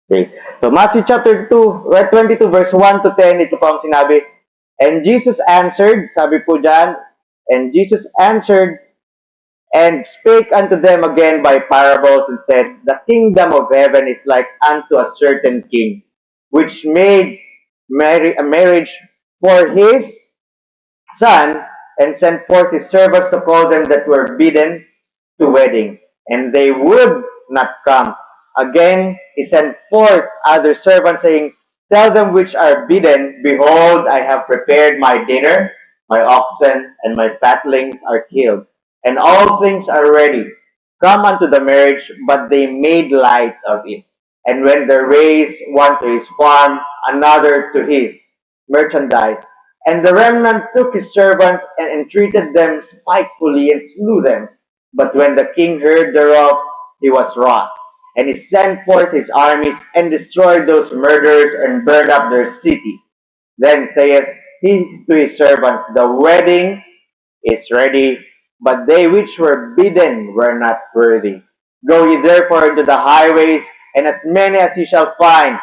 Okay. So Matthew chapter 22 verse 1 to 10, ito po ang sinabi. And Jesus answered, sabi po dyan, and Jesus answered and spake unto them again by parables and said, the kingdom of heaven is like unto a certain king, which made a marriage for his son, and sent forth his servants to call them that were bidden to wedding. And they would not come. Again, he sent forth other servants, saying, tell them which are bidden, behold, I have prepared my dinner, my oxen and my fatlings are killed, and all things are ready. Come unto the marriage, but they made light of it. And when they raised one to his farm, another to his merchandise, and the remnant took his servants and entreated them spitefully and slew them. But when the king heard thereof, he was wroth. And he sent forth his armies and destroyed those murderers and burned up their city. Then saith he to his servants, the wedding is ready, but they which were bidden were not worthy. Go ye therefore into the highways, and as many as ye shall find,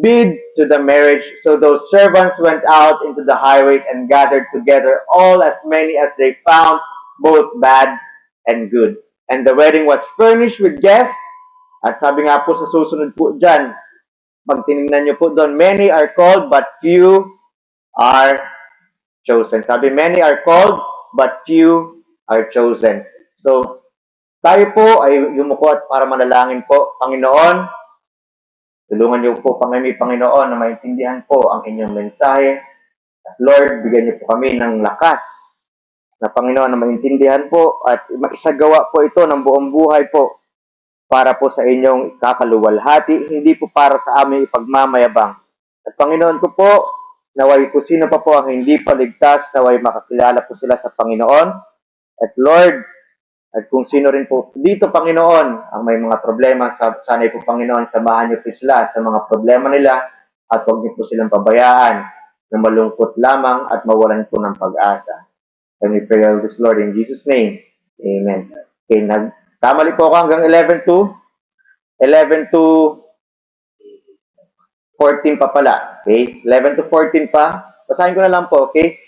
bid to the marriage. So those servants went out into the highways and gathered together all as many as they found, both bad and good. And the wedding was furnished with guests. At sabi nga po sa susunod po dyan, pag tinignan nyo po doon, many are called, but few are chosen. Sabi, many are called, but few are chosen. So, tayo po ay yumuko at para manalangin po. Panginoon, tulungan niyo po kami, Panginoon, na maintindihan po ang inyong mensahe. At Lord, bigyan niyo po kami ng lakas na Panginoon na maintindihan po at maisagawa po ito ng buong buhay po para po sa inyong kakaluwalhati, hindi po para sa aming ipagmamayabang. At Panginoon ko po, naway kung sino pa po ang hindi paligtas, naway makakilala po sila sa Panginoon. At Lord, at kung sino rin po dito, Panginoon, ang may mga problema, sana'y po, Panginoon, samahan niyo po sila sa mga problema nila at huwag niyo po silang pabayaan na malungkot lamang at mawalan po ng pag-asa. And we pray all this, Lord, in Jesus' name. Amen. Okay, kamali po ako hanggang 11 to 14 pa pala. Okay? 11 to 14 pa. Basahin ko na lang po, okay?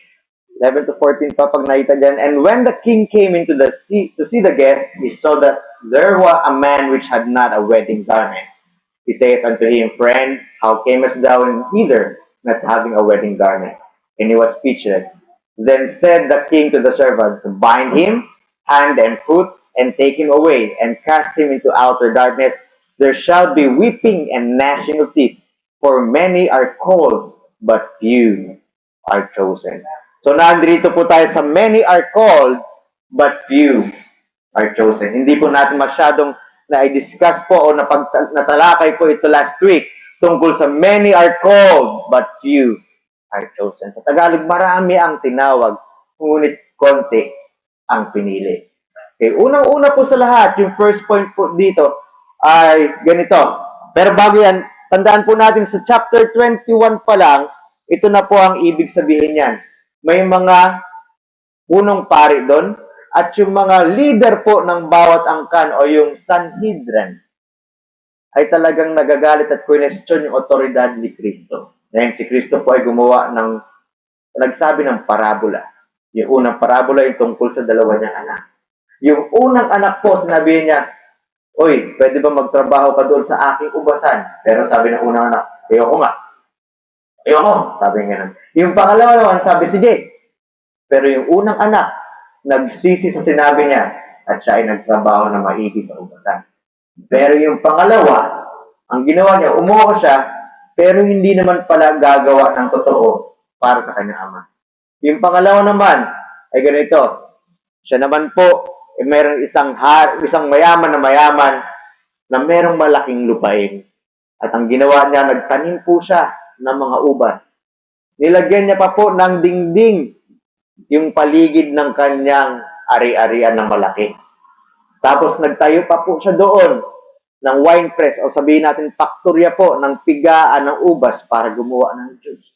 11 to 14 pa pag nakita dyan. And when the king came into the sea to see the guest, he saw that there was a man which had not a wedding garment. He saith unto him, Friend, how camest thou hither, not having a wedding garment? And he was speechless. Then said the king to the servants, Bind him, hand and foot, and take him away, and cast him into outer darkness. There shall be weeping and gnashing of teeth, for many are called, but few are chosen. So nandito po tayo sa many are called, but few are chosen. Hindi po natin masyadong na-discuss po o natalakay po ito last week tungkol sa many are called, but few are chosen. Sa Tagalog, marami ang tinawag, ngunit konti ang pinili. Okay, unang-una po sa lahat, yung first point po dito ay ganito. Pero bago yan, tandaan po natin sa chapter 21 pa lang, ito na po ang ibig sabihin yan. May mga punong pari doon at yung mga leader po ng bawat angkan o yung Sanhedrin ay talagang nagagalit at question yung otoridad ni Kristo. Ngayon si Kristo po ay gumawa nagsabi ng parabola. Yung unang parabola yung tungkol sa dalawa niyang anak. Yung unang anak po, sinabi niya, Oy, pwede ba magtrabaho ka doon sa aking ubasan? Pero sabi ng unang anak, ayoko nga. Ayoko, sabi nga. Yung pangalawa naman, sabi, sige. Pero yung unang anak, nagsisi sa sinabi niya at siya ay nagtrabaho na maigi sa ubasan. Pero yung pangalawa, ang ginawa niya, umuha siya, pero hindi naman pala gagawa ng totoo para sa kanyang ama. Yung pangalawa naman, ay ganito, siya naman po, mayroong isang mayaman na mayroong malaking lupain. At ang ginawa niya, nagtanim po siya ng mga ubas. Nilagyan niya pa po ng dingding yung paligid ng kanyang ari-arian na malaki. Tapos nagtayo pa po siya doon ng wine press o sabihin natin faktorya po ng pigaan ng ubas para gumawa ng juice.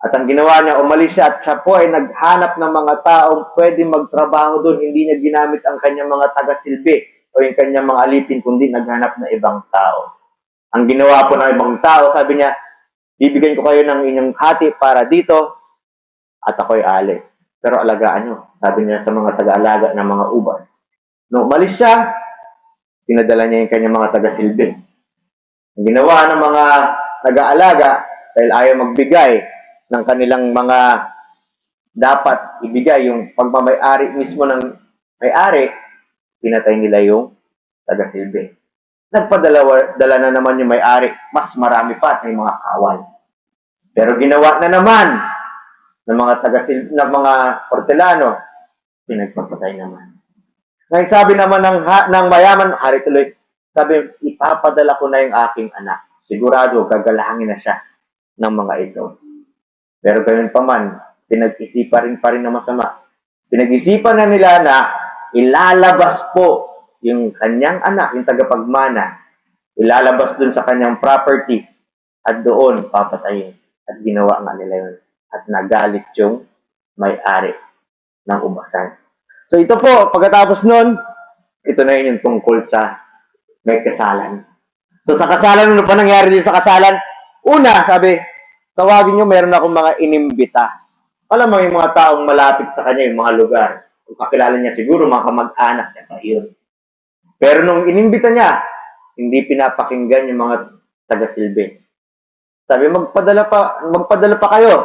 At ang ginawa niya, umalis siya at siya po ay naghanap ng mga taong pwede magtrabaho doon. Hindi niya ginamit ang kanyang mga taga-silbi o yung kanyang mga alipin, kundi naghanap na ibang tao. Ang ginawa po ng ibang tao, sabi niya, bibigyan ko kayo ng inyong hati para dito at ako'y alis. Pero alagaan nyo, sabi niya sa mga taga-alaga ng mga ubas. Nung umalis siya, pinadala niya yung kanyang mga taga-silbi. Ang ginawa ng mga nag-aalaga, dahil ayaw magbigay ng kanilang mga dapat ibigay, yung pagmamay-ari mismo ng may-ari, pinatay nila yung taga-silbi. Dala na naman yung may-ari, mas marami pa at may mga kawal. Pero ginawa na naman ng mga ng mga hortelano, pinagpapatay naman. Ngayon sabi naman ng mayaman, hari tuloy, sabi, ipapadala ko na yung aking anak. Sigurado, gagalangin na siya ng mga ito. Pero ganun pa man, pinag-isipan pa rin na masama. Pinag-isipan na nila na ilalabas po yung kanyang anak, yung tagapagmana, ilalabas dun sa kanyang property at doon papatayin. At ginawa nga nila yun. At nagalit yung may-ari ng ubasan. So ito po, pagkatapos nun, ito na yun yung tungkol sa may kasalan. So sa kasalan, ano pa nangyari din sa kasalan? Una, sabi, tawagin nyo, meron akong mga inimbita. Alam mo yung mga taong malapit sa kanya, yung mga lugar. Kung kakilala niya siguro, mga kamag-anak niya pa yun. Pero nung inimbita niya, hindi pinapakinggan yung mga taga-silbi. Sabi, magpadala pa kayo.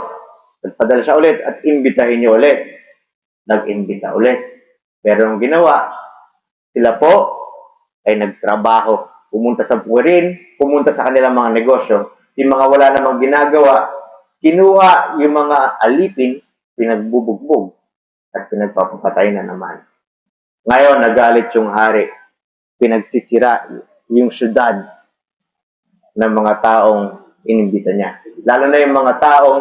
Nagpadala siya ulit at imbitahin niyo ulit. Nag-imbita ulit. Pero ang ginawa, sila po ay nagtrabaho. Pumunta sa puwirin, pumunta sa kanilang mga negosyo. Yung mga wala namang ginagawa, kinuha yung mga alipin, pinagbubugbog at pinagpapatay na naman. Ngayon, nagalit yung hari. Pinagsisira yung syudad ng mga taong inimbita niya. Lalo na yung mga taong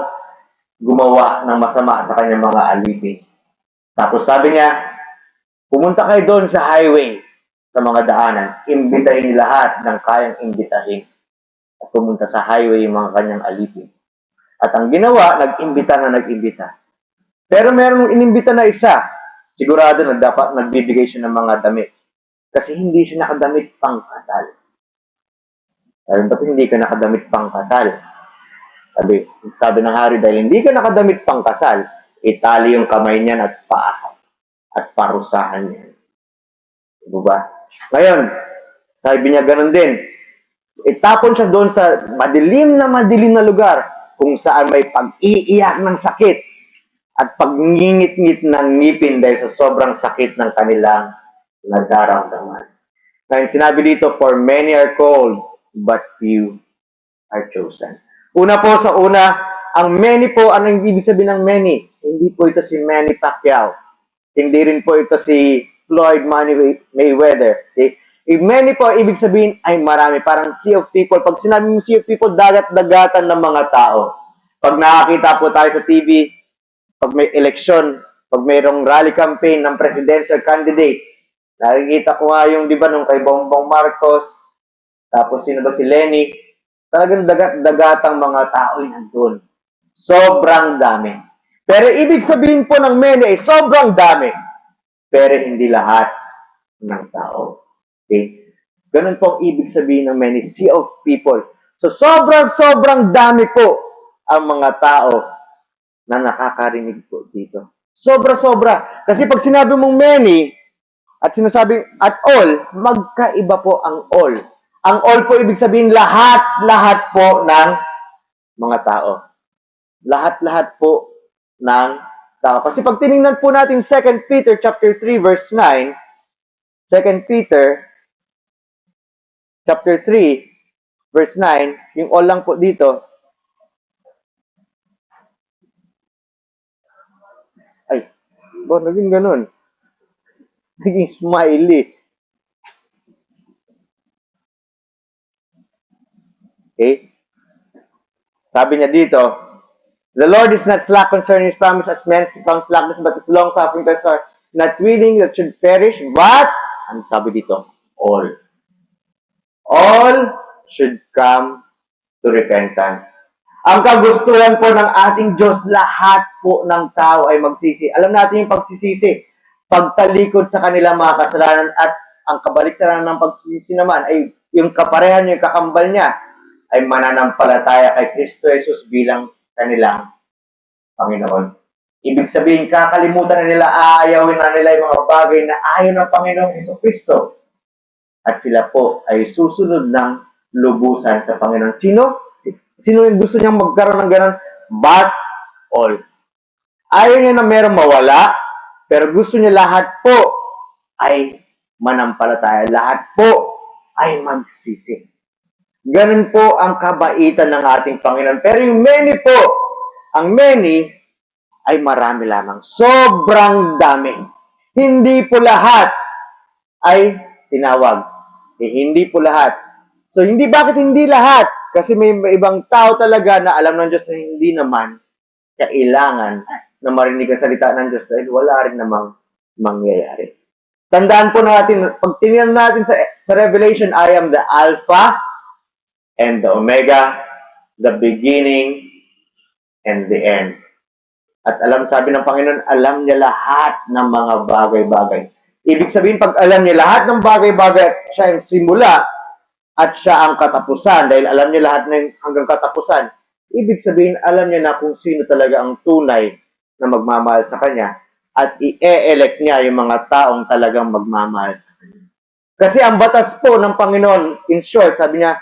gumawa ng masama sa kanyang mga alipin. Tapos sabi niya, pumunta kayo doon sa highway, sa mga daanan, imbitahin lahat ng kayang imbitahin. At pumunta sa highway yung mga kanyang alipin. At ang ginawa, nag-imbita na nag-imbita. Pero merong inimbita na isa, sigurado na dapat nagbibigay siya ng mga damit. Kasi hindi siya nakadamit pang kasal. Sabi, ba't hindi ka nakadamit pang kasal? Sabi ng hari, dahil hindi ka nakadamit pang kasal, itali yung kamay niyan at paa at parusahan niya. Diba ba? Ngayon, sabi niya ganun din. Itapon siya doon sa madilim na lugar kung saan may pag-iiyak ng sakit at pagngingit-ngit ng ngipin dahil sa sobrang sakit ng kanilang nagdaramdaman. Ngayon, sinabi dito, for many are called, but few are chosen. Una po sa una, ang many po, ano yung ibig sabihin ng many? Hindi po ito si Manny Pacquiao. Hindi rin po ito si Floyd Mayweather. Okay? If many po, ibig sabihin ay marami. Parang sea of people. Pag sinabi mo sea of people, dagat-dagatan ng mga tao. Pag nakakita po tayo sa TV, pag may election, pag mayroong rally campaign ng presidential candidate, nakikita ko nga yung, di ba, nung kay Bongbong Marcos, tapos sino ba si Lenny, talagang dagat-dagatang mga tao yung nandun. Sobrang dami. Pero ibig sabihin po ng many ay sobrang dami. Pero hindi lahat ng tao. Okay? Ganun po ang ibig sabihin ng many, sea of people. So sobrang dami po ang mga tao na nakakarinig po dito. Sobra-sobra. Kasi pag sinabi mong many at sinasabing at all, magkaiba po ang all. Ang all po ibig sabihin lahat po ng mga tao. Lahat po ng tao. Kasi pag tinignan po natin 2 Peter chapter 3 verse 9, 2 Peter chapter 3 verse 9, yung all lang po dito. Ay, naging ganun. Naging smiley. Okay? Sabi niya dito, the Lord is not slack concerning His promise as men from slackness, but is long-suffering to us, not willing that should perish, but, ang sabi dito, all. All should come to repentance. Ang kagustuhan po ng ating Diyos, lahat po ng tao ay magsisi. Alam natin yung pagsisisi, pagtalikod sa kanilang mga kasalanan at ang kabaliktaran ng pagsisisi naman ay yung kaparehan niya, yung kakambal niya, ay mananampalataya kay Kristo Jesus bilang kanilang Panginoon. Ibig sabihin, kakalimutan na nila, aayawin na nila yung mga bagay na ayaw ng Panginoong Kristo. At sila po ay susunod ng lubusan sa Panginoon. Sino yung gusto niyang magkaroon ng ganun? But all. Ayaw niya na merong mawala, pero gusto niya lahat po ay manampalataya. Lahat po ay magsisi. Ganun po ang kabaitan ng ating Panginoon. Pero yung many po, ang many ay marami lamang. Sobrang dami. Hindi po lahat ay tinawag. Hindi po lahat. So, bakit hindi lahat? Kasi may ibang tao talaga na alam ng Diyos na hindi naman kailangan na marinig ang salita ng Diyos dahil wala rin namang mangyayari. Tandaan po natin, pag tingnan natin sa Revelation, I am the Alpha and the Omega, the beginning and the end. At sabi ng Panginoon, alam niya lahat ng mga bagay-bagay. Ibig sabihin, pag alam niya lahat ng bagay-bagay, siya ang simula at siya ang katapusan, dahil alam niya lahat ng hanggang katapusan, ibig sabihin, alam niya na kung sino talaga ang tunay na magmamahal sa Kanya at i-elect niya yung mga taong talagang magmamahal sa Kanya. Kasi ang batas po ng Panginoon, in short, sabi niya,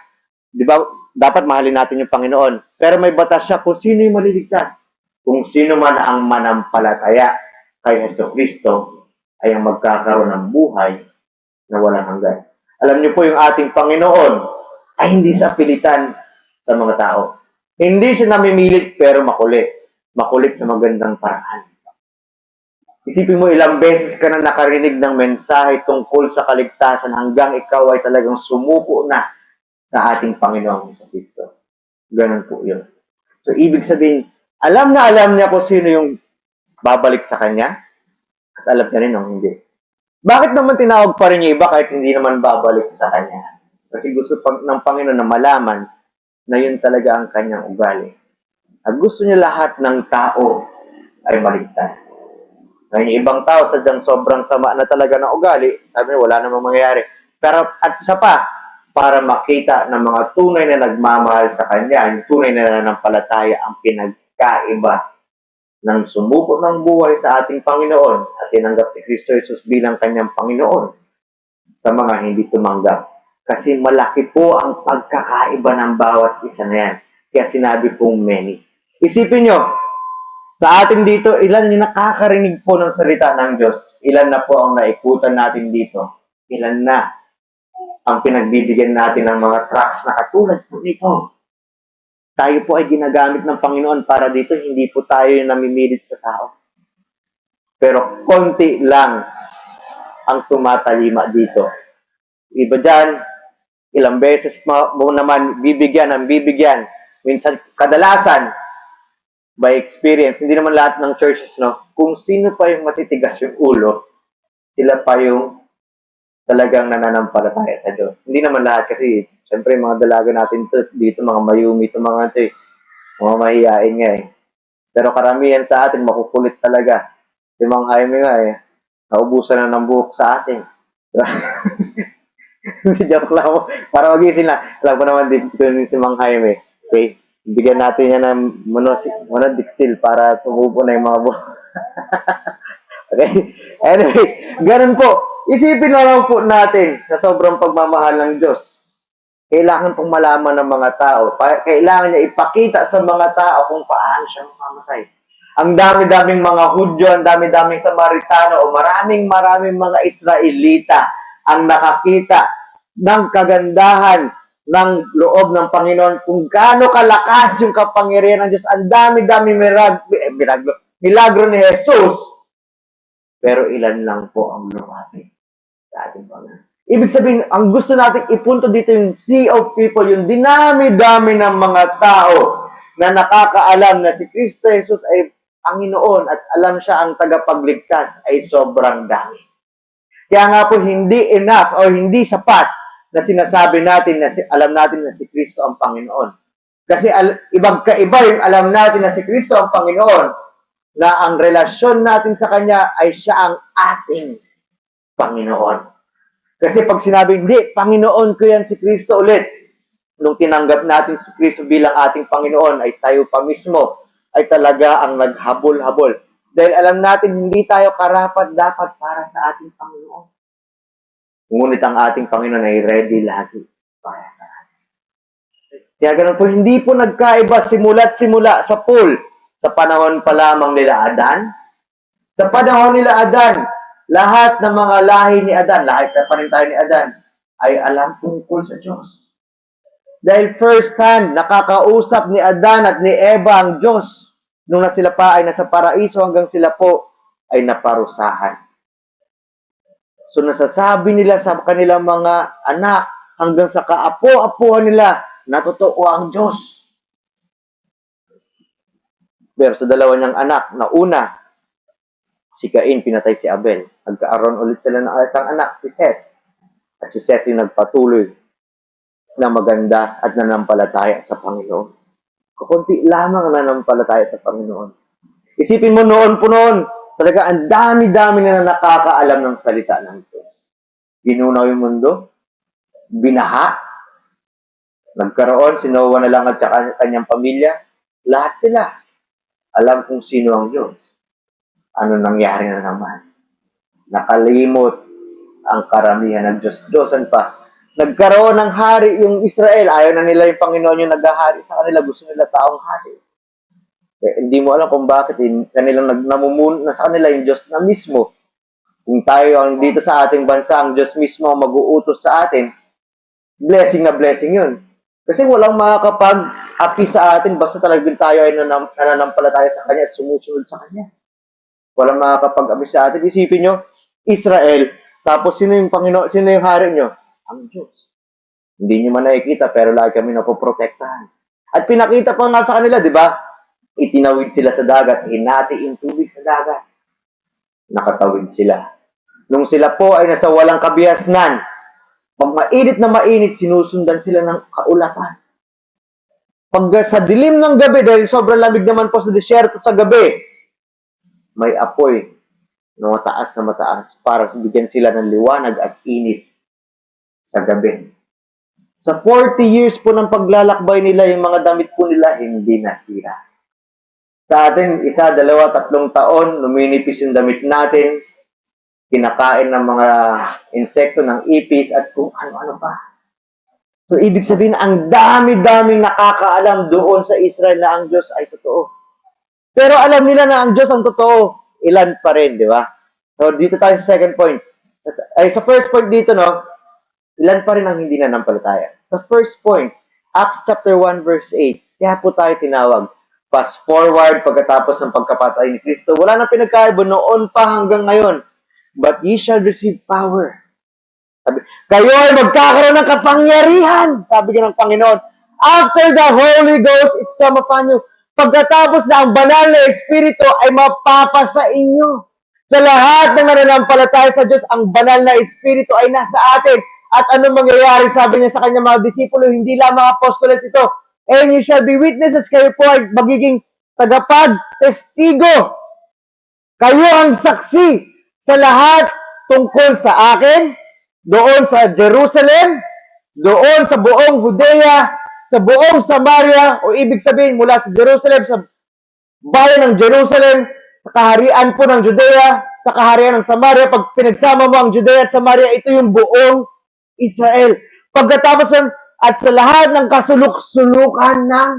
di ba, dapat mahalin natin yung Panginoon. Pero may batas siya kung sino yung maliligtas. Kung sino man ang manampalataya kay Jesucristo ay ang magkakaroon ng buhay na walang hanggan. Alam niyo po yung ating Panginoon ay hindi sa pilitan sa mga tao. Hindi siya namimilit pero makulit. Makulit sa magandang paraan. Isipin mo ilang beses ka na nakarinig ng mensahe tungkol sa kaligtasan hanggang ikaw ay talagang sumuko na sa ating Panginoong Jesucristo. Ganun po yun. So, ibig sabihin, alam niya kung sino yung babalik sa Kanya at alam niya rin nung hindi. Bakit naman tinawag pa rin yung iba kahit hindi naman babalik sa Kanya? Kasi gusto ng Panginoon na malaman na yun talaga ang Kanyang ugali. At gusto niya lahat ng tao ay maligtas. Ngayon, yung ibang tao, sadyang sobrang sama na talaga ng ugali, sabi niya, wala namang mangyayari. Pero at isa pa, para makita ng mga tunay na nagmamahal sa Kanya, yung tunay na nanampalataya ang pinagkaiba ng sumuko ng buhay sa ating Panginoon at tinanggap si Kristo Jesus bilang Kanyang Panginoon sa mga hindi tumanggap. Kasi malaki po ang pagkakaiba ng bawat isa na yan. Kaya sinabi pong many. Isipin nyo, sa atin dito, ilan yung nakakarinig po ng salita ng Diyos? Ilan na po ang naikutan natin dito? Ilan na ang pinagbibigyan natin ng mga tracts na katulad po nito? Tayo po ay ginagamit ng Panginoon para dito, hindi po tayo yung namimilit sa tao. Pero konti lang ang tumatalima dito. Iba dyan, ilang beses mo naman bibigyan. Minsan, kadalasan, by experience, hindi naman lahat ng churches, no? Kung sino pa yung matitigas yung ulo, sila pa yung talagang nananampalataya sa Diyos. Hindi naman lahat kasi, siyempre, mga dalaga natin dito, mga mayumi, mga mga mahihain nga eh. Pero karamihan sa atin, makukulit talaga. Si Mang Jaime nga eh, naubusan na ng buhok sa atin. Joke lang mo. Para magising na. Alam ko naman dito si Mang Jaime. Okay? Bigyan natin yan ng monodixil para tumubo na yung mga buhok. Okay? Anyways, ganun po. Isipin na lang po natin sa sobrang pagmamahal ng Diyos. Kailangan pong malaman ng mga tao. Kailangan niya ipakita sa mga tao kung paano siya mamamatay. Ang dami-daming mga Hudyo, ang dami-daming Samaritano, o maraming mga Israelita ang nakakita ng kagandahan ng loob ng Panginoon, kung gaano kalakas yung kapangyarihan ng Diyos. Ang dami-dami milagro ni Jesus, pero ilan lang po ang lumapit sa ating Panginoon. Ibig sabihin, ang gusto natin ipunto dito yung sea of people, yung dinami-dami ng mga tao na nakakaalam na si Kristo Jesus ay Panginoon at alam siya ang tagapagligtas ay sobrang dami. Kaya nga po hindi enough o hindi sapat na sinasabi natin na alam natin na si Kristo ang Panginoon. Kasi ibang kaiba yung alam natin na si Kristo ang Panginoon, na ang relasyon natin sa Kanya ay siya ang ating Panginoon. Kasi pag sinabi, hindi, Panginoon ko yan si Kristo ulit. Nung tinanggap natin si Kristo bilang ating Panginoon, ay tayo pa mismo ay talaga ang naghabol-habol. Dahil alam natin, hindi tayo karapat-dapat para sa ating Panginoon. Ngunit ang ating Panginoon ay ready lagi para sa atin. Kaya ganun po, hindi po nagkaiba simula't simula sa pool. Sa panahon pa lamang nila Adan. Sa panahon nila Adan, lahat ng mga lahi ni Adan, lahat na pa rin tayo ni Adan, ay alam tungkol sa Diyos. Dahil first hand, nakakausap ni Adan at ni Eva ang Diyos nung na sila pa ay nasa paraiso hanggang sila po ay naparusahan. So nasasabi nila sa kanilang mga anak hanggang sa kaapo-apuhan nila na totoo ang Diyos. Pero sa dalawa niyang anak, na una, si Cain pinatay si Abel. Nagkaaroon ulit sila ng isang anak, si Seth. At si Seth yung nagpatuloy na maganda at nanampalataya sa Panginoon. Kukunti lamang nanampalataya sa Panginoon. Isipin mo noon po noon, talaga ang dami-dami na nakakaalam ng salita ng Diyos. Ginunaw yung mundo, binaha, nagkaroon, si Noah na lang at saka kanyang pamilya, lahat sila alam kung sino ang Diyos. Ano nangyari na naman? Nakalimot ang karamihan ng Diyos-Diyosan pa. Nagkaroon ng hari yung Israel. Ayaw na nila yung Panginoon yung naghahari sa kanila. Gusto nila taong hari. Hindi mo alam kung bakit kanilang namumuno na sa kanila yung Diyos na mismo. Kung tayo ang dito sa ating bansa, ang Diyos mismo ang mag-uutos sa atin, blessing na blessing yun. Kasi walang makakapag-api sa atin basta talagang tayo ay nananampalataya sa Kanya at sumusunod sa Kanya. Walang makakapag-api sa atin. Isipin nyo, Israel, tapos sino yung Panginoon, sino yung hari nyo? Ang Diyos. Hindi nyo man nakikita, pero lagi kami napoprotektahan. At pinakita pa nga sa kanila, di ba? Itinawid sila sa dagat, hinati yung tubig sa dagat. Nakatawid sila. Nung sila po ay nasa walang kabihasnan, pag mainit na mainit, sinusundan sila ng kaulatan. Pag sa dilim ng gabi, dahil sobrang lamig naman po sa disyerto sa gabi, may apoy na mataas na mataas para bigyan sila ng liwanag at init sa gabi. Sa 40 years po ng paglalakbay nila, yung mga damit po nila hindi nasira. Sa atin, 1, 2, 3 taon, luminipis yung damit natin, kinakain ng mga insekto, ng ipis, at kung ano-ano pa. So, ibig sabihin, ang dami-daming nakakaalam doon sa Israel na ang Diyos ay totoo. Pero alam nila na ang Diyos ang totoo, ilan pa rin, di ba? So, dito tayo sa second point. Ay, sa first point dito, no, ilan pa rin ang hindi nanampalataya. Sa first point, Acts chapter 1 verse 8, kaya po tayo tinawag. Fast forward, pagkatapos ng pagkapatay ni Kristo, wala nang pinagkaiba noon pa hanggang ngayon. But ye shall receive power. Sabi, kayo ay magkakaroon ng kapangyarihan, sabi ng Panginoon. After the Holy Ghost is come upon you. Pagkatapos na ang banal na Espiritu ay mapapasa inyo. Sa lahat ng nananampalataya sa Diyos, ang banal na Espiritu ay nasa atin. At ano mangyayari, sabi niya sa kanyang mga disipulo, hindi lamang apostoles ito. And you shall be witnesses, kayo po ay magiging tagapag-testigo. Kayo ang saksi sa lahat tungkol sa akin, doon sa Jerusalem, doon sa buong Judea, sa buong Samaria, o ibig sabihin mula sa Jerusalem, sa bayan ng Jerusalem, sa kaharian po ng Judea, sa kaharian ng Samaria, pag pinagsama mo ang Judea at Samaria, ito yung buong Israel. Pagkatapos ng at sa lahat ng kasuluk-sulukan ng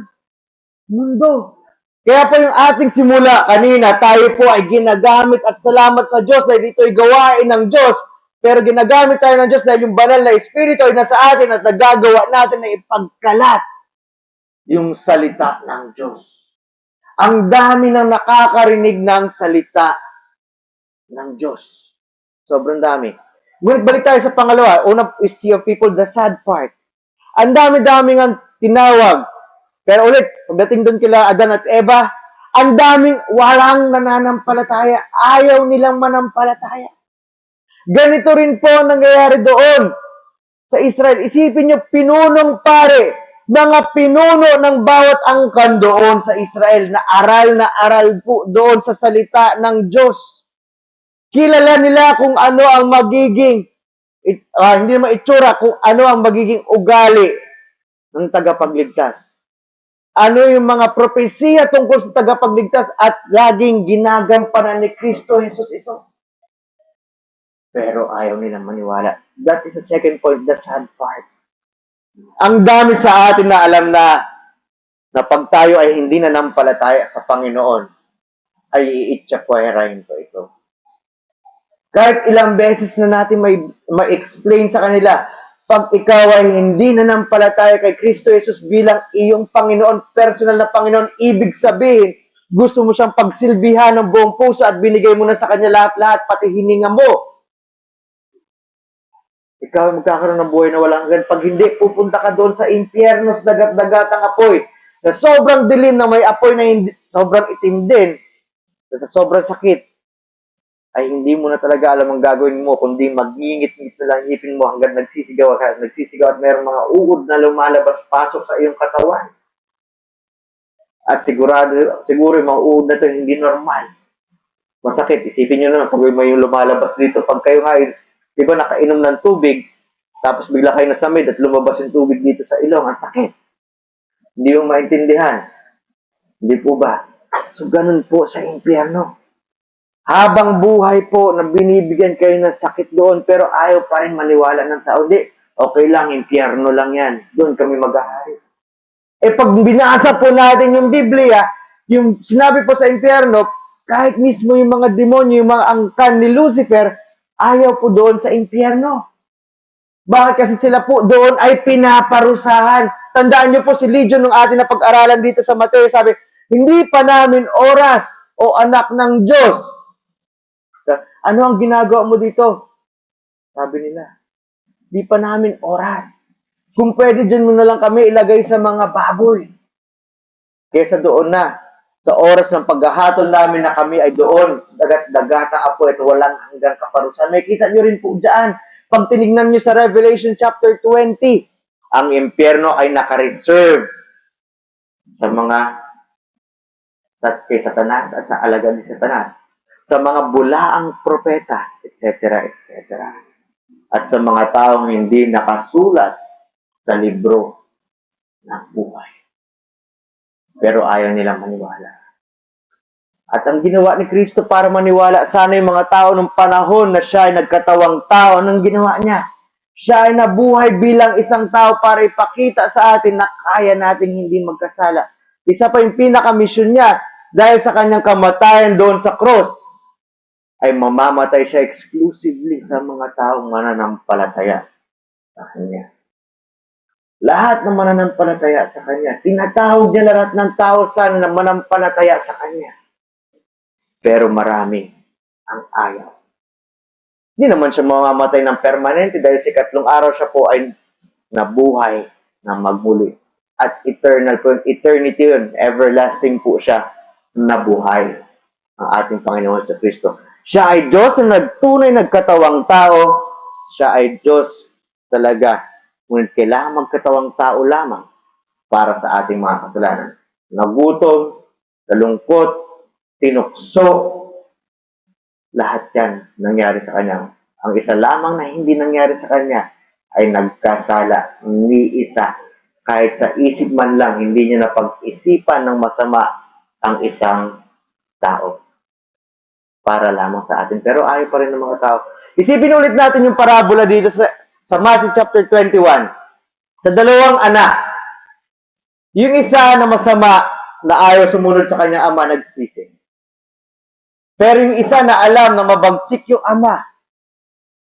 mundo. Kaya po yung ating simula kanina, tayo po ay ginagamit at salamat sa Diyos dahil ito'y gawain ng Diyos. Pero ginagamit tayo ng Diyos dahil yung banal na Espiritu ay nasa atin at nagagawa natin na ipagkalat yung salita ng Diyos. Ang dami ng nakakarinig ng salita ng Diyos. Sobrang dami. Ngunit balik tayo sa pangalawa. Una is Sea of People, the sad part. Ang dami-daming ang tinawag. Pero ulit, pagdating doon kila Adan at Eva, ang daming walang nananampalataya. Ayaw nilang manampalataya. Ganito rin po ang nangyayari doon sa Israel. Isipin nyo, pinunong pare, mga pinuno ng bawat angkan doon sa Israel na aral po doon sa salita ng Diyos. Kilala nila kung ano ang magiging Hindi naman itsura kung ano ang magiging ugali ng tagapagligtas. Ano yung mga propesiya tungkol sa tagapagligtas at laging ginagampanan ni Kristo Jesus ito. Pero ayaw nilang maniwala. That is the second point, the sad part. Ang dami sa atin na alam na pag tayo ay hindi nanampalataya sa Panginoon, ay iitsakwerahin ko ito. Kahit ilang beses na natin ma-explain sa kanila, pag ikaw ay hindi nanampalataya kay Kristo Jesus bilang iyong Panginoon, personal na Panginoon, ibig sabihin, gusto mo siyang pagsilbihan ng buong puso at binigay mo na sa Kanya lahat-lahat, pati hininga mo. Ikaw ay magkakaroon ng buhay na walang hanggan. Pag hindi, pupunta ka doon sa impyerno, sa dagat-dagatang apoy, na sobrang dilim na may apoy na hindi, sobrang itim din, sa sobrang sakit, ay hindi mo na talaga alam ang gagawin mo, kundi magingit-ngit na lang ngipin mo hanggang nagsisigaw at mayroong mga uod na lumalabas-pasok sa iyong katawan. At siguro yung mga uod na ito hindi normal. Masakit. Isipin nyo naman, pag may yung lumalabas dito, pag kayo nga, di ba nakainom ng tubig, tapos bigla kayo nasamid at lumabas yung tubig dito sa ilong, ang sakit. Hindi mo maintindihan. Hindi po ba? So, ganun po sa impyerno. Habang buhay po na binibigyan kayo ng sakit doon, pero ayaw pa rin maniwala ng tao. Di, okay lang, impyerno lang yan. Doon kami mag-ahari. Pag binasa po natin yung Biblia, yung sinabi po sa impyerno, kahit mismo yung mga demonyo, yung mga angkan ni Lucifer, ayaw po doon sa impyerno. Bakit? Kasi sila po doon ay pinaparusahan. Tandaan niyo po si Legion nung atin na pag-aralan dito sa Mateo, sabi, hindi pa namin oras o anak ng Diyos. Ano ang ginagawa mo dito? Sabi nila, di pa namin oras. Kung pwede, dyan mo na lang kami ilagay sa mga baboy. Kesa doon na, sa oras ng paghahatol namin na kami ay doon, dagat-dagata apoy at walang hanggang kaparusahan. May kita nyo rin po dyan. Pag tinignan nyo sa Revelation chapter 20, ang impyerno ay nakareserve sa kay Satanas at sa alagad ni Satanas, sa mga bulaang propeta, etc., etc. At sa mga taong hindi nakasulat sa libro ng buhay. Pero ayaw nilang maniwala. At ang ginawa ni Kristo para maniwala sana yung mga tao ng panahon na siya ay nagkatawang tao, anong ginawa niya? Siya ay nabuhay bilang isang tao para ipakita sa atin na kaya nating hindi magkasala. Isa pa yung pinaka-mission niya, dahil sa kanyang kamatayan doon sa cross, ay mamamatay siya exclusively sa mga taong mananampalataya sa Kanya. Lahat ng mananampalataya sa Kanya. Tinatawag niya lahat ng tao sana na manampalataya sa Kanya. Pero marami ang ayaw. Hindi naman siya mamamatay ng permanente dahil sa ikatlong araw siya po ay nabuhay na magmuli. At eternal po, eternity yun, everlasting po siya nabuhay ang ating Panginoon sa Kristo. Siya ay Diyos na nagtunay nagkatawang tao. Siya ay Diyos talaga. Ngunit kailangan magkatawang tao lamang para sa ating mga kasalanan. Nagutom, nalungkot, tinukso, lahat yan nangyari sa Kanya. Ang isa lamang na hindi nangyari sa Kanya ay nagkasala. Ni isa. Kahit sa isip man lang, hindi niya napag-isipan ng masama ang isang tao. Para lamang sa atin. Pero ayaw pa rin ng mga tao. Isipin ulit natin yung parabola dito sa Matthew chapter 21. Sa dalawang anak. Yung isa na masama na ayaw sumunod sa kanyang ama, nagsisi. Pero yung isa na alam na mabagsik yung ama,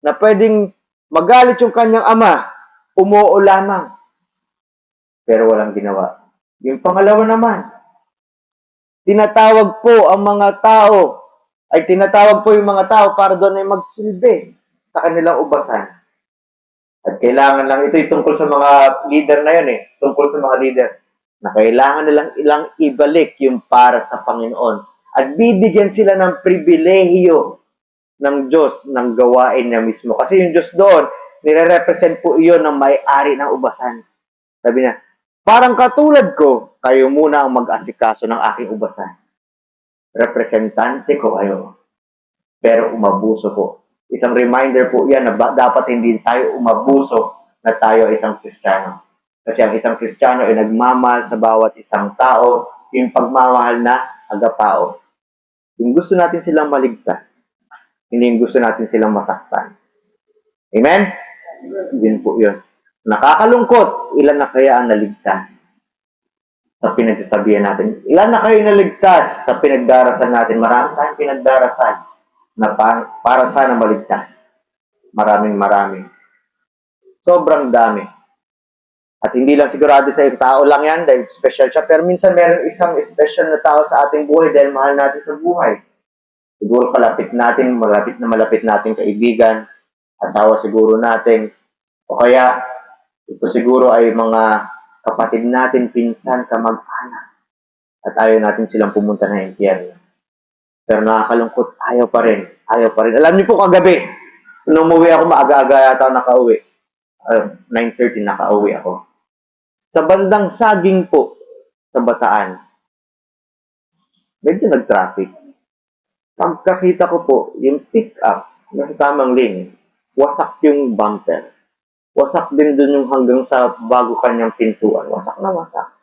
na pwedeng magalit yung kanyang ama, umuo lamang. Pero walang ginawa. Yung pangalawa naman, tinatawag po yung mga tao para doon ay magsilbi sa kanilang ubasan. At kailangan lang, ito yung tungkol sa mga leader na yun tungkol sa mga leader, na kailangan nilang ilang ibalik yung para sa Panginoon. At bibigyan sila ng pribilehiyo ng Diyos ng gawain niya mismo. Kasi yung Diyos doon, nire-represent po iyon ng may-ari ng ubasan. Sabi niya, parang katulad ko, kayo muna ang mag-asikaso ng aking ubasan. Representante ko kayo. Pero umabuso po Isang reminder po yan na dapat hindi tayo umabuso na tayo ay isang Kristiyano. Kasi ang isang Kristiyano ay nagmamahal sa bawat isang tao, yung pagmamahal na agapao. Yung gusto natin silang maligtas, hindi yung gusto natin silang masaktan. Amen? Yun po yun. Nakakalungkot, ilan na kaya ang naligtas sa pinagsasabihan natin? Ilan na kayo naligtas sa pinagdarasan natin? Marami tayong pinagdarasan na para sana maligtas. Maraming. Sobrang dami. At hindi lang sigurado sa isang tao lang yan dahil special siya. Pero minsan meron isang special na tao sa ating buhay dahil mahal natin sa buhay. Siguro malapit natin kaibigan, asawa siguro natin, o kaya ito siguro ay mga kapatid natin, pinsan, kamag-anak. At ayaw natin silang pumunta na impyerno. Pero nakakalungkot, ayaw pa rin. Alam niyo po kagabi, nung umuwi ako, maaga-aga yata ako nakauwi. 9:30 nakauwi ako. Sa bandang Saging po, sa Bataan, medyo nag-traffic. Pagkakita ko po, yung pick-up, nasa tamang lane, wasak yung bumper. Wasak din dun yung hanggang sa bago kanyang pintuan. Wasak na wasak.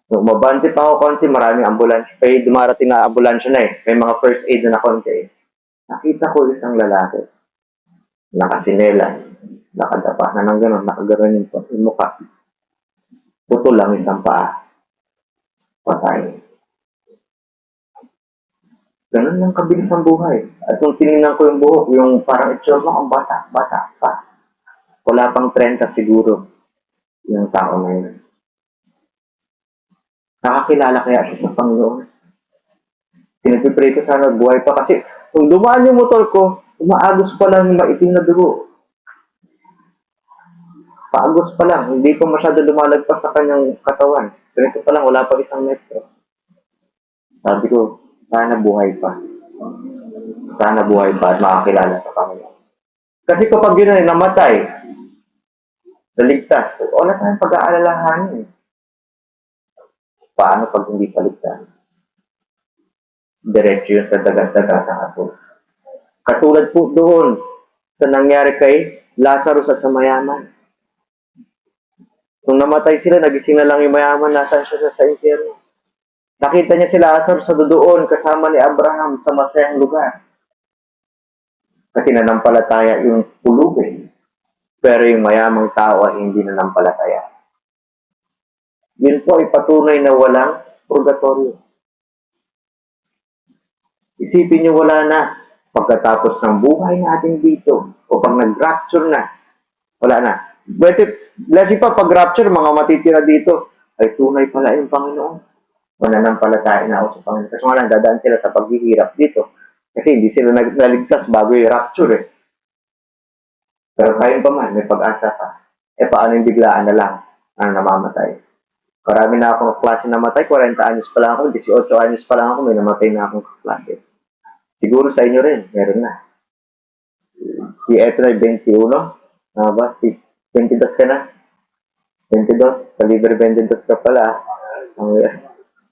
Nung umabante pa ako konti, maraming ambulansya. Kaya dumarating na ambulansya na eh. May mga first aid na konti eh. Nakita ko isang lalaki. Nakasinelas. Nakadapa na ng gano'n. Nakaganon yung mukha. Putol lang isang paa. Patay. Ganun lang kabilis ang buhay. At nung tinignan ko yung buhok, yung parang itsura mo, ang bata pa. Wala pang 30 siguro yung tao na yun. Nakakilala kaya siya sa Panginoon. Pinagpipray ko sana buhay pa kasi kung dumaan yung motor ko, umaagos pa lang yung maitim na dugo. Paagos pa lang, hindi pa masyado lumalagpas sa kanyang katawan. Ganito pa lang, wala pa isang metro. Sabi ko, sana buhay pa. Sana buhay pa at makakilala sa Panginoon. Kasi kapag yun ay namatay, naligtas, wala tayong pag-aalalahanin. Paano pag hindi paligtas? Diretso yun sa dagat-dagat sa ato. Katulad po doon sa nangyari kay Lazarus at sa mayaman. Nung namatay sila, nagising na lang yung mayaman, nasaan siya sa impyerno. Nakita niya si Lazarus sa doon kasama ni Abraham sa masayang lugar. Kasi nanampalataya yung pulubin. Pero yung mayamang tao ay hindi nanampalataya. Yun po ay patunay na walang purgatorio. Isipin niyo wala na. Pagkatapos ng buhay natin dito, o pag nag-rapture na, wala na. Blessing pa, pag-rapture, mga matitira dito, ay tunay pala yung Panginoon. Mananampalataya na ako sa Panginoon. Kasi nga lang, dadaan sila sa paghihirap dito. Kasi hindi sila naligtas bago yung rapture eh. Pero kayo pa man, may pag-asa pa. Eh paano yung biglaan na lang ang namamatay? Karami na akong klase namatay, 40 anyos pa lang ako, 18 anyos pa lang ako, may namatay na akong klase. Siguro sa inyo rin, meron na. Si Eto ay 21, ba? 22 ka na? 22, kalibre 22 ka pala.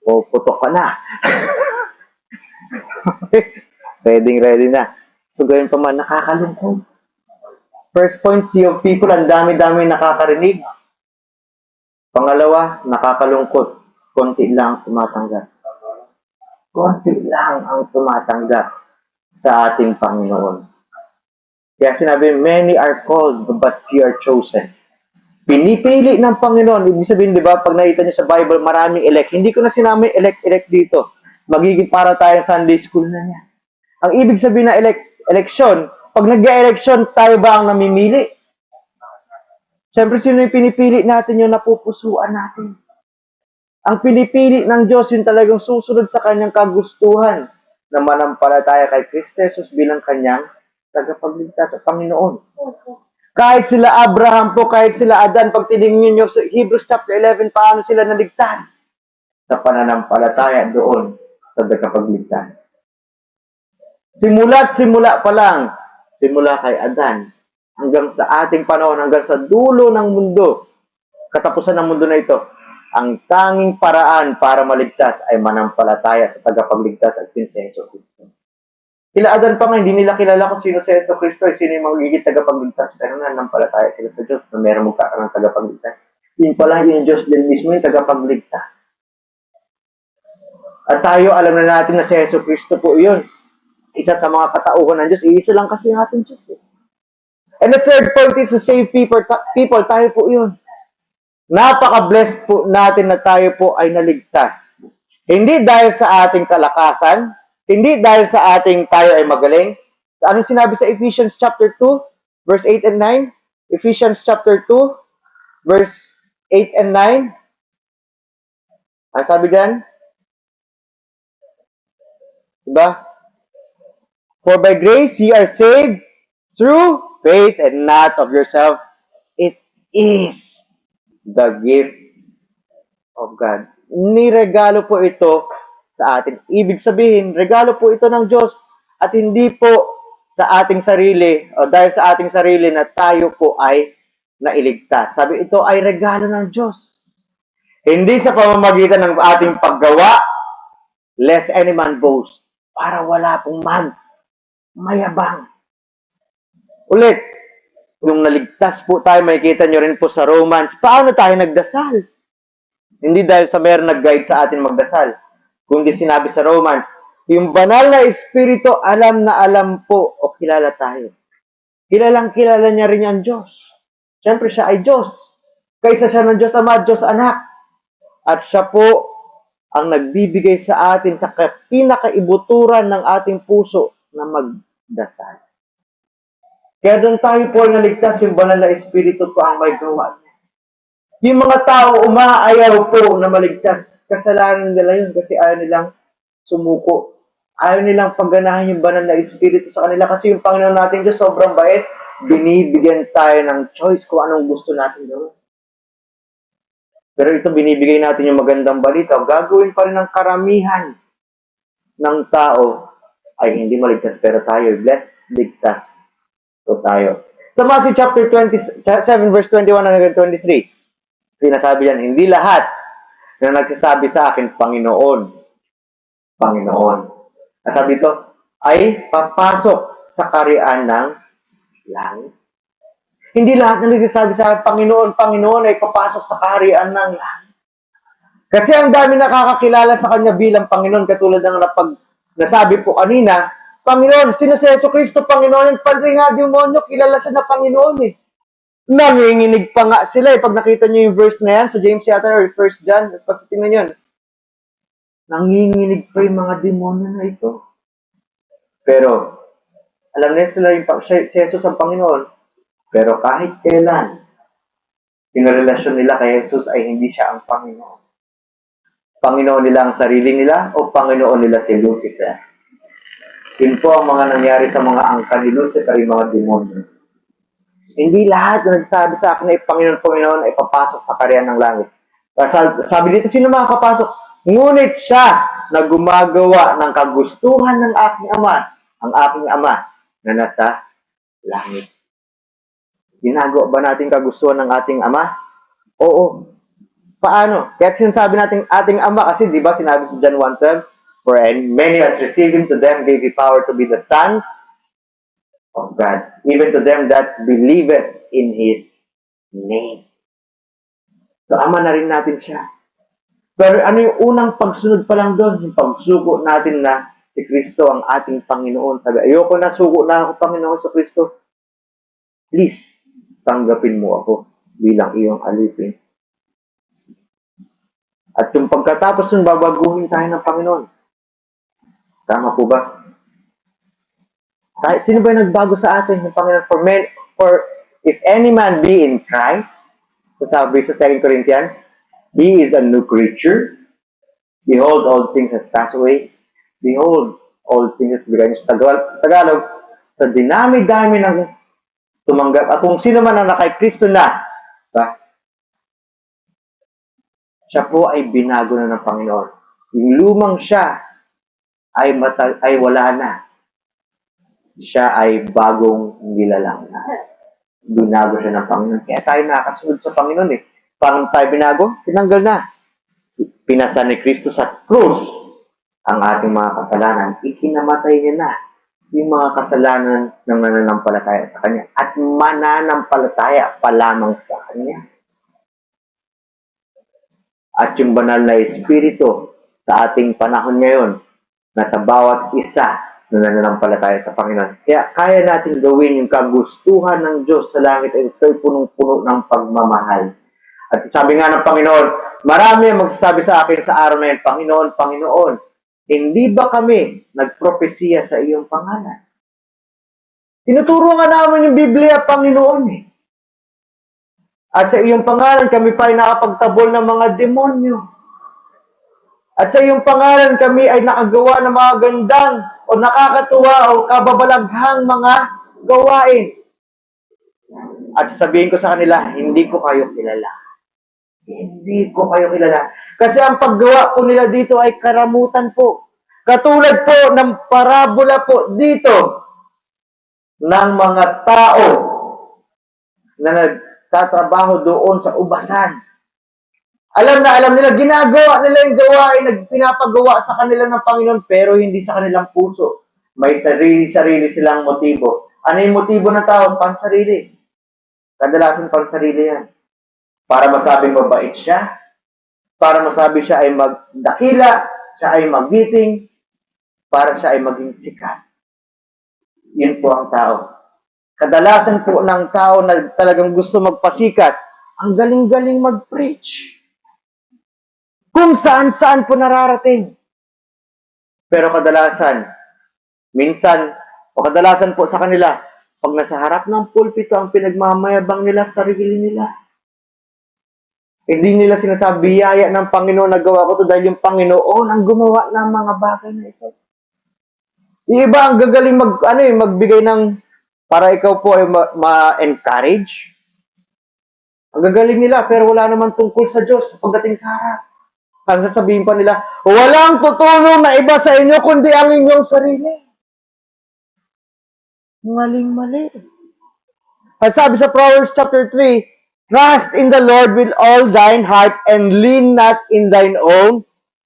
O, putok ka na. Ready na. So, gawin pa man, nakakalungkot. First point, sea of people, ang dami-dami nakakarinig. Pangalawa, nakakalungkot. Konti lang tumatanggap. Konti lang ang tumatanggap sa ating Panginoon. Kaya sinabi, many are called, but few are chosen. Pinipili ng Panginoon. Ibig sabihin, di ba, pag nakita niyo sa Bible, maraming elect. Hindi ko na sinama elect dito. Magiging para tayong Sunday school na niya. Ang ibig sabihin na election, pag nag-election, tayo ba ang namimili? Siyempre, sino yung pinipili natin yung napupusuan natin? Ang pinipili ng Diyos yung talagang susunod sa kanyang kagustuhan na manampalataya kay Kristo Jesus bilang kanyang tagapagligtas sa Panginoon. Kahit sila Abraham po, kahit sila Adan, pag tinignan nyo sa Hebrews chapter 11, paano sila naligtas? Sa pananampalataya doon sa tagapagligtas. Simula pa lang, simula kay Adan, hanggang sa ating panahon, hanggang sa dulo ng mundo, katapusan ng mundo na ito, ang tanging paraan para maligtas ay manampalataya sa tagapagligtas at Kristo. Kila Adan pa nga, hindi nila kilala kung sino si Yeso Cristo, sino yung magiging tagapagligtas. Pero nanampalataya sila sa Diyos na meron magkakaroon ng tagapagligtas. Yun pala yung Diyos din mismo yung tagapagligtas. At tayo, alam na natin na si Yeso Cristo po yun. Isa sa mga katauhan ng Diyos. Iisa lang kasi yung ating Diyos. And the third point is to save people. Tayo po yun. Napaka-blessed po natin na tayo po ay naligtas. Hindi dahil sa ating kalakasan, hindi dahil sa ating tayo ay magaling. Anong sinabi sa Ephesians chapter 2, verse 8 and 9? Ephesians chapter 2, verse 8 and 9. Ano sabi dyan? Diba? For by grace ye are saved through faith and not of yourself. It is the gift of God. Niregalo po ito sa atin. Ibig sabihin, regalo po ito ng Diyos at hindi po sa ating sarili o dahil sa ating sarili na tayo po ay nailigtas. Sabi, ito ay regalo ng Diyos. Hindi sa pamamagitan ng ating paggawa, lest any man boast, para wala pong mayabang. Ulit, nung naligtas po tayo, makikita nyo rin po sa Romans, paano tayo nagdasal? Hindi dahil sa meron nag-guide sa atin magdasal, kundi sinabi sa Romans, yung banal na Espiritu, alam na alam po o kilala tayo. Kilalang kilala niya rin ang Diyos. Siyempre siya ay Diyos. Kaysa siya ng Diyos Ama, Diyos Anak. At siya po ang nagbibigay sa atin sa pinakaibuturan ng ating puso na magdasal. Kaya doon tayo po naligtas, yung banal na Espiritu po ang may gawa. Yung mga tao umaayaw po na maligtas. Kasalanan nila yun kasi ayaw nilang sumuko. Ayaw nilang pagganahan yung banal na Espiritu sa kanila kasi yung Panginoon natin Diyos sobrang bait. Binibigyan tayo ng choice kung anong gusto natin gawin. Pero ito binibigay natin yung magandang balita. Gagawin pa rin ng karamihan ng tao ay hindi maligtas pero tayo blessed, ligtas. So tayo. Sa Matthew chapter 27 verse 21 hanggang 23. Sinasabi yan, hindi lahat na nagsasabi sa akin, Panginoon, Panginoon. At sabi ito, ay papasok sa kaharian ng langit. Hindi lahat na nagsasabi sa akin, Panginoon, Panginoon, ay papasok sa kaharian ng langit. Kasi ang dami nakakakilala sa Kanya bilang Panginoon, katulad ng nasabi po kanina, Panginoon, sino si Yeso Cristo, Panginoon? Yung pansin nga, demonyo, kilala siya na Panginoon eh. Nanginginig pa nga sila eh. Pag nakita nyo yung verse na yan sa James yata or 1 John, pag tingnan nyo, nanginginig pa yung mga demonyo na ito. Pero, alam nila sila yung si Jesus ang Panginoon. Pero kahit kailan, pinarelasyon nila kay Jesus ay hindi siya ang Panginoon. Panginoon nila ang sarili nila o Panginoon nila si Lucifer. Yun po ang mga nangyari sa mga angkan ni Lucifer, yung mga demonyo. Hindi lahat na nagsabi sa akin ay Panginoon ay papasok sa kaharian ng langit. Sabi dito, sino makakapasok? Ngunit siya na gumagawa ng kagustuhan ng aking Ama, ang aking Ama na nasa langit. Ginagawa ba natin kagustuhan ng ating Ama? Oo. Paano? Kaya sinasabi natin ating Ama kasi, di ba, sinabi sa John 1:12, for many has received him, to them gave he power to be the sons of God, even to them that believeth in His name. So, Ama na rin natin siya. Pero ano yung unang pagsunod pa lang doon? Yung pagsuko natin na si Kristo ang ating Panginoon. Sabi, ayoko na, suko na ako, Panginoon sa Kristo. Please, tanggapin mo ako bilang iyong alipin. At yung pagkatapos nun, babaguhin tayo ng Panginoon. Tama po ba? Kahit sino ba yung nagbago sa atin ng Panginoon? For if any man be in Christ, sabi sa 2 Corinthians, he is a new creature. Behold, all things has passed away. Behold, all things has become. Sa Tagalog, sa dinami-dami ng tumanggap. At kung sino man ang nakay Kristo na, ba? Siya po ay binago na ng Panginoon. Yung lumang siya ay wala na. Siya ay bagong nilalang na. Binago siya ng Panginoon. Kaya tayo nakasunod sa Panginoon eh. Paano tayo binago? Tinanggal na. Pinasa ni Kristo sa krus ang ating mga kasalanan. Ikinamatay niya na. yung mga kasalanan ng nananampalataya sa Kanya at mananampalataya pa lamang sa Kanya. At yung banal na Espiritu sa ating panahon ngayon, nasa bawat isa na nananampalataya sa Panginoon. Kaya kaya natin gawin yung kagustuhan ng Diyos sa langit ay ito'y punong-puno ng pagmamahal. At sabi nga ng Panginoon, marami ang magsasabi sa akin sa araw na yun, Panginoon, Panginoon, hindi ba kami nagpropesiya sa iyong pangalan? Tinuturo nga namin yung Biblia, Panginoon eh. At sa iyong pangalan, kami pa ay nakapagtabol ng mga demonyo. At sa iyong pangalan, kami ay nakagawa ng mga gandang o nakakatuwa o kababalaghang mga gawain. At sasabihin ko sa kanila, hindi ko kayo kilala. Hindi ko kayo kilala. Kasi ang paggawa ko nila dito ay karamutan po. Katulad po ng parabola po dito ng mga tao na nagtatrabaho doon sa ubasan. Alam na alam nila, ginagawa nila yung gawain, pinapagawa sa kanila ng Panginoon, pero hindi sa kanilang puso. May sarili-sarili silang motibo. Ano yung motibo ng tao? Pansarili. Kadalasan pansarili yan. Para masabing mabait siya, para masabi siya ay magdakila, siya ay magiting, para siya ay maging sikat. Yun po ang tao. Kadalasan po ng tao na talagang gusto magpasikat, ang galing-galing mag-preach. Kung saan-saan po nararating. Pero kadalasan, minsan, o kadalasan po sa kanila, pag nasa harap ng pulpito, ang pinagmamayabang nila, sarili nila. Hindi nila sinasabi, biyaya ng Panginoon na gawa ko to dahil yung Panginoon ang gumawa ng mga bagay na ito. Yung iba ang gagaling magbigay ng para ikaw po ay ma-encourage. Ang gagaling nila pero wala naman tungkol sa Diyos pagdating sa harap. Ang sasabihin pa nila, walang tutulong na iba sa inyo kundi ang inyong sarili. Maling-mali. At sabi sa Proverbs chapter 3, trust in the Lord with all thine heart and lean not in thine own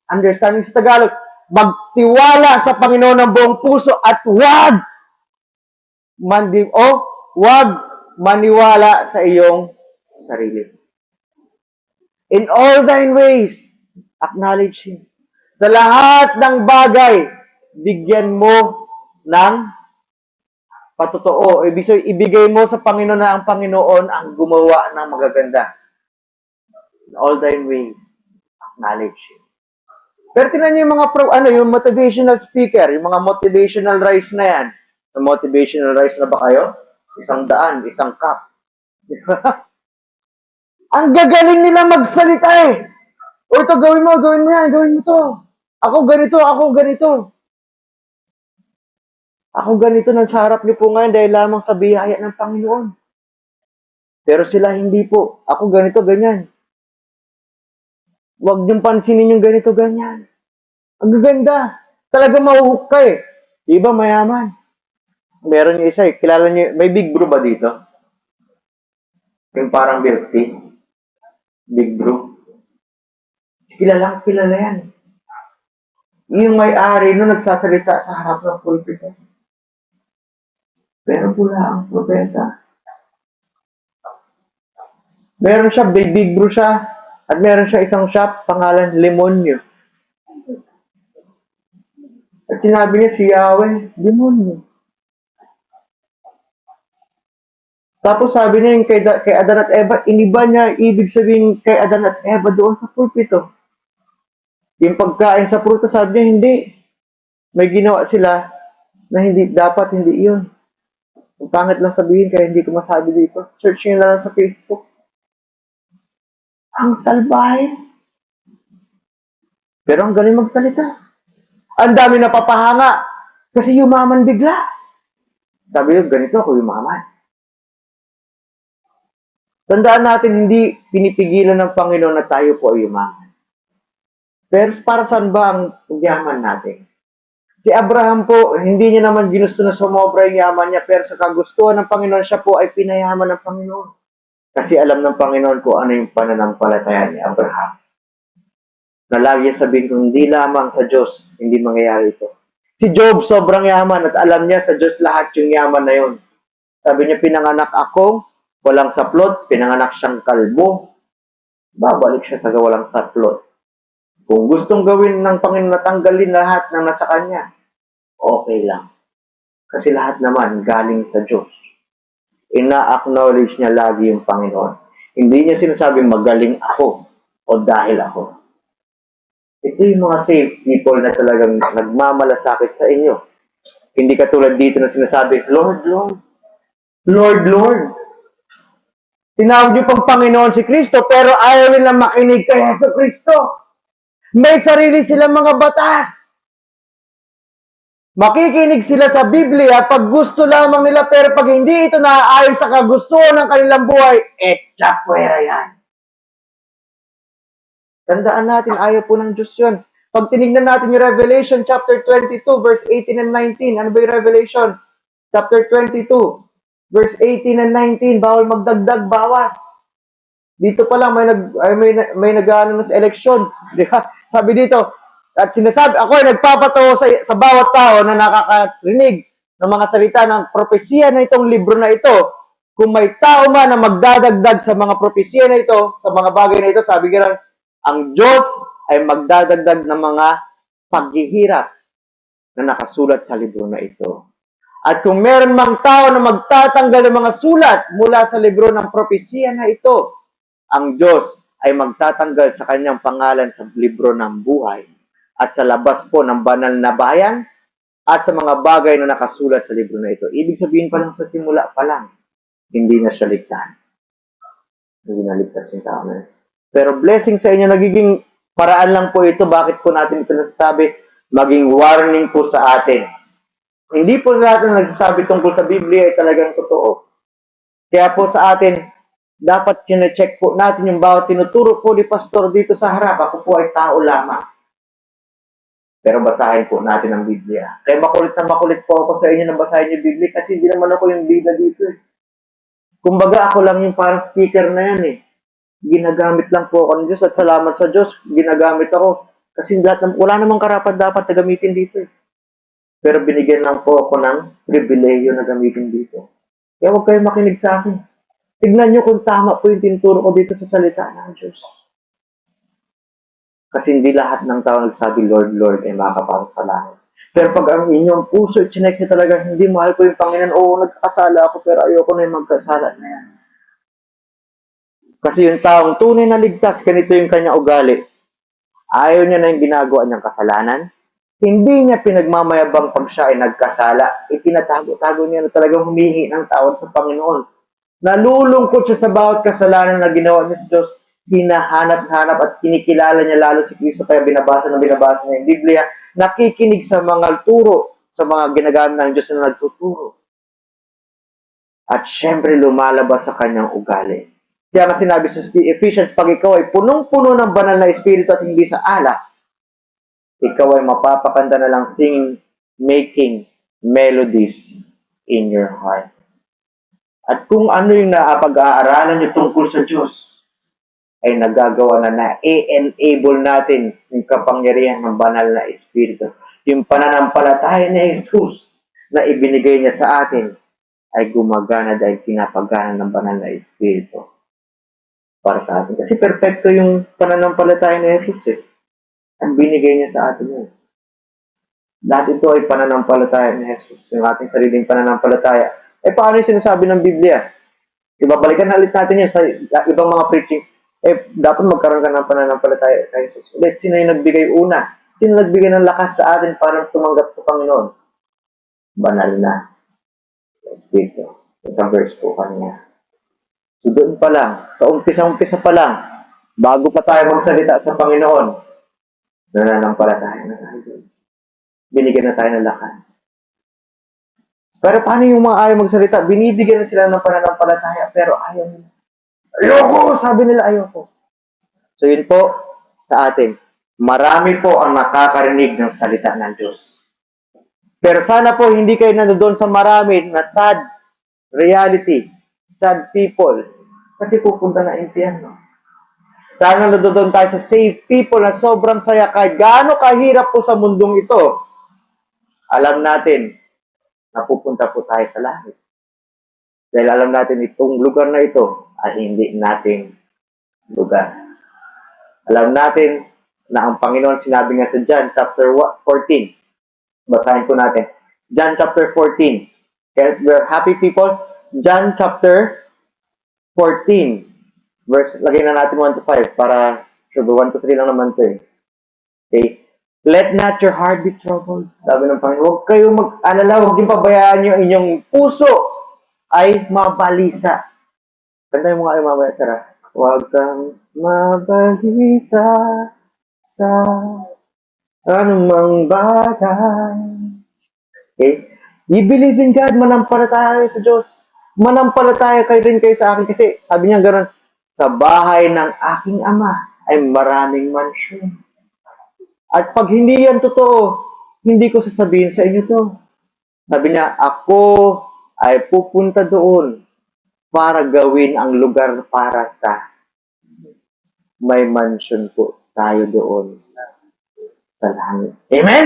understanding. Sa Tagalog, magtiwala sa Panginoon ng buong puso at wag maniwala sa iyong sarili. In all thine ways, acknowledge Him. Sa lahat ng bagay, bigyan mo ng patotoo. Ibigay mo sa Panginoon na ang Panginoon ang gumawa ng magaganda. In all thine ways, acknowledge Him. Pero tingnan niyo yung mga yung motivational speaker, yung mga motivational rice na yan. Yung motivational rice na ba kayo? 100, 1 cup. Ang gagaling nila magsalita eh. O ito, gawin mo yan, gawin mo to. Ako ganito, ako ganito. Ako ganito nasa harap niyo po ngayon dahil lamang sa biyaya ng Panginoon. Pero sila hindi po. Ako ganito, ganyan. Huwag niyong pansinin yung ganito, ganyan. Ang gaganda. Talaga mahuhuk ka eh. Iba mayaman. Meron yung isa eh. Kilala niyo, may big bro ba dito? Yung parang milk tea. Big bro. Kilala yan. Yung may-ari no nagsasalita sa harap ng pulpito. Pero pula ang propeta. Meron siya, big bro siya. At meron siya isang shop, pangalan Lemonyo. At sinabi niya si Yahweh, Demonyo. Tapos sabi niya yung kay Adan at Eva, iniba niya ibig sabihin kay Adan at Eva doon sa pulpito. Yung pagkain sa prutas, sabi niya, hindi. May ginawa sila na hindi yun. Ang pangit lang sabihin kaya hindi ko masabi dito. Search nyo na lang sa Facebook. Ang salbahe. Pero ang galing magsalita. Ang dami napapahanga. Kasi yumaman bigla. Sabi niya, ganito ako yumaman. Tandaan natin, hindi pinipigilan ng Panginoon na tayo po ay yumaman. Pero para saan ba ang yaman natin? Si Abraham po, hindi niya naman ginusto na sumobra yung yaman niya, pero sa kagustuhan ng Panginoon, siya po ay pinayaman ng Panginoon. Kasi alam ng Panginoon kung ano yung pananampalataya ni Abraham. Na lagi sabihin kung hindi lamang sa Diyos, hindi mangyayari ito. Si Job sobrang yaman at alam niya sa Diyos lahat yung yaman na yun. Sabi niya, pinanganak ako, walang saplot, pinanganak siyang kalbo, babalik siya sa walang saplot. Kung gustong gawin ng Panginoon na tanggalin lahat ng nasa kanya, okay lang. Kasi lahat naman galing sa Diyos. Ina-acknowledge niya lagi yung Panginoon. Hindi niya sinasabing magaling ako o dahil ako. Ito yung mga saved people na talagang nagmamalasakit sa inyo. Hindi katulad dito na sinasabi, Lord, Lord, Lord, Lord. Tinawag niyo pang Panginoon si Kristo, pero ayaw nilang makinig kay Yesu Kristo. May sarili silang mga batas. Makikinig sila sa Biblia pag gusto lamang nila, pero pag hindi ito naaayon sa kagustuhan ng kanilang buhay, tsakwera yan. Tandaan natin, ayaw po ng Diyos yun. Pag tinignan natin yung Revelation chapter 22, verse 18 and 19, ano ba yung Revelation? Chapter 22, verse 18 and 19, bawal magdagdag, bawas. Dito pa lang may nag-ano sa eleksyon, di ba? Sabi dito, at sinasabi, ako ay nagpapatawa sa bawat tao na nakakarinig ng mga salita ng propesiya na itong libro na ito. Kung may tao man na magdadagdag sa mga propesiya na ito, sa mga bagay na ito, sabi nga, ang Diyos ay magdadagdag ng mga paghihirap na nakasulat sa libro na ito. At kung meron mang tao na magtatanggal ng mga sulat mula sa libro ng propesiya na ito, ang Diyos ay magtatanggal sa kanyang pangalan sa libro ng buhay at sa labas po ng banal na bayan at sa mga bagay na nakasulat sa libro na ito. Ibig sabihin pa lang sa simula pa lang, hindi na siya ligtas. Hindi na ligtas yung tao na. Pero blessing sa inyo, nagiging paraan lang po ito. Bakit po natin ito nasasabi? Maging warning po sa atin. Hindi po sa atin nagsasabi tungkol sa Biblia ay talagang totoo. Kaya po sa atin, dapat kine-check po natin yung bawat tinuturo po ni Pastor dito sa harap. Ako po ay tao lamang. Pero basahin po natin ang Biblia. Kaya makulit na makulit po ako sa inyo na basahin yung Biblia kasi hindi naman ako yung bida dito eh. Kumbaga ako lang yung parang speaker na yan eh. Ginagamit lang po ako ng Diyos at salamat sa Diyos, ginagamit ako. Kasi wala namang karapat dapat na gamitin dito eh. Pero binigyan lang po ako ng pribileyo na gamitin dito. Kaya huwag kayo makinig sa akin. Tignan nyo kung tama po yung tinuturo ko dito sa salita ng Diyos. Kasi hindi lahat ng tao nagsabi, Lord, Lord, ay makakapasok sa langit. Pero pag ang inyong puso, chinek nyo talaga, hindi mahal ko yung Panginoon, oo, nagkasala ako, pero ayoko na yung magkasala na yan. Kasi yung taong tunay na ligtas, ganito yung kanya ugali. Ayaw niya na yung ginagawa niyang kasalanan. Hindi niya pinagmamayabang pag siya ay nagkasala. Itinatago-tago niya na talagang humihingi ng tawad sa Panginoon. Nalulungkot siya sa bawat kasalanan na ginawa niya sa Diyos. Hinahanap-hanap at kinikilala niya lalo si Kristo kaya binabasa niya yung Biblia. Nakikinig sa mga turo, sa mga ginagamit ng Diyos na nagtuturo. At syempre lumalabas sa kanyang ugali. Kaya nga sinabi sa Ephesians, pag ikaw ay punong-puno ng banal na espiritu at hindi sa alak, ikaw ay mapapakanta na lang singing, making melodies in your heart. At kung ano yung napag-aaralan nyo tungkol sa Diyos, ay nagagawa na i-enable natin yung kapangyarihan ng banal na espiritu. Yung pananampalataya ni Jesus na ibinigay niya sa atin ay gumagana dahil pinapagana ng banal na espiritu para sa atin. Kasi perfecto yung pananampalataya ni Jesus eh. Ang binigay niya sa atin yun. Lahat ito ay pananampalataya ni Jesus. Yung ating sariling pananampalataya. Paano yung sinasabi ng Biblia? Ibabalikan na ulit natin yun sa ibang mga preaching. Dapat magkaroon ka ng pananampalataya kay Jesus. Ulit, sino yung nagbigay una? Sino nagbigay ng lakas sa atin para tumanggap sa Panginoon? Banal na. Espiritu. Isang verse po kanina. So doon pa lang, sa umpisa pa lang, bago pa tayo magsalita sa Panginoon, nananampalataya na tayo. Binigyan na tayo ng lakas. Pero paano yung mga ayaw magsalita? Binibigyan na sila ng pananampalataya, pero ayaw nila. Ayoko! Sabi nila, ayoko. So yun po, sa atin, marami po ang nakakarinig ng salita ng Diyos. Pero sana po, hindi kayo nandoon sa marami na sad reality, sad people, kasi pupunta na impyerno. Sana nandoon tayo sa saved people na sobrang saya kahit gaano kahirap po sa mundong ito. alam natin na pupunta po tayo sa langit. Dahil alam natin itong lugar na ito ay hindi nating lugar. Alam natin na ang Panginoon sinabi nga sa John chapter 14. Basahin po natin. John chapter 14. Okay, we're happy people. John chapter 14. Verse, lagay na natin 1 to 5 para sure 1 to 3 lang naman ito eh. Okay? Let not your heart be troubled. Sabi ng Panginoon, huwag kayong mag-alala, huwag yung pabayaan yung inyong puso ay mabalisa. Kanta mo nga ay mamaya, tara. Huwag kang mabalisa sa anumang bagay. Okay? You believe in God, manampalataya sa Diyos. Manampalataya kayo rin kayo sa akin kasi sabi niya gano'n, sa bahay ng aking ama ay maraming mansyon. At pag hindi yan totoo, hindi ko sasabihin sa inyo to. Sabi niya, ako ay pupunta doon para gawin ang lugar para sa may mansion po tayo doon sa langit. Amen?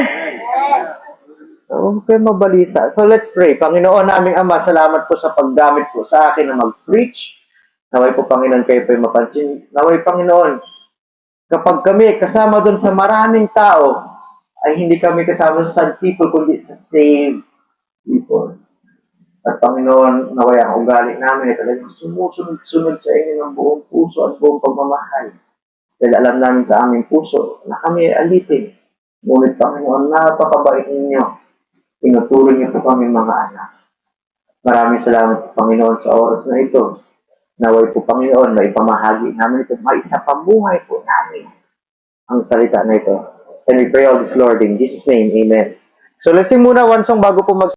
Okay, mabalisa. So let's pray. Panginoon naming Ama, salamat po sa paggamit po sa akin na mag-preach. Naway po Panginoon kayo po mapansin. Naway Panginoon, kapag kami kasama doon sa maraming tao, ay hindi kami kasama sa sad people, kundi sa saved people. At Panginoon, naway ang ugali namin ay talagang sumusunod-sunod sa inyo ng buong puso at buong pagmamahal. Dahil alam namin sa aming puso na kami ay alitin. Ngunit Panginoon, napakabait ninyo. Tinuturo niyo po kami mga anak. Maraming salamat po Panginoon sa oras na ito. Naway po Panginoon, may pamahagi namin ito. Maisapamuhay po namin ang salita na ito. And we pray all this Lord in Jesus' name. Amen. So let's sing muna one song bago po mag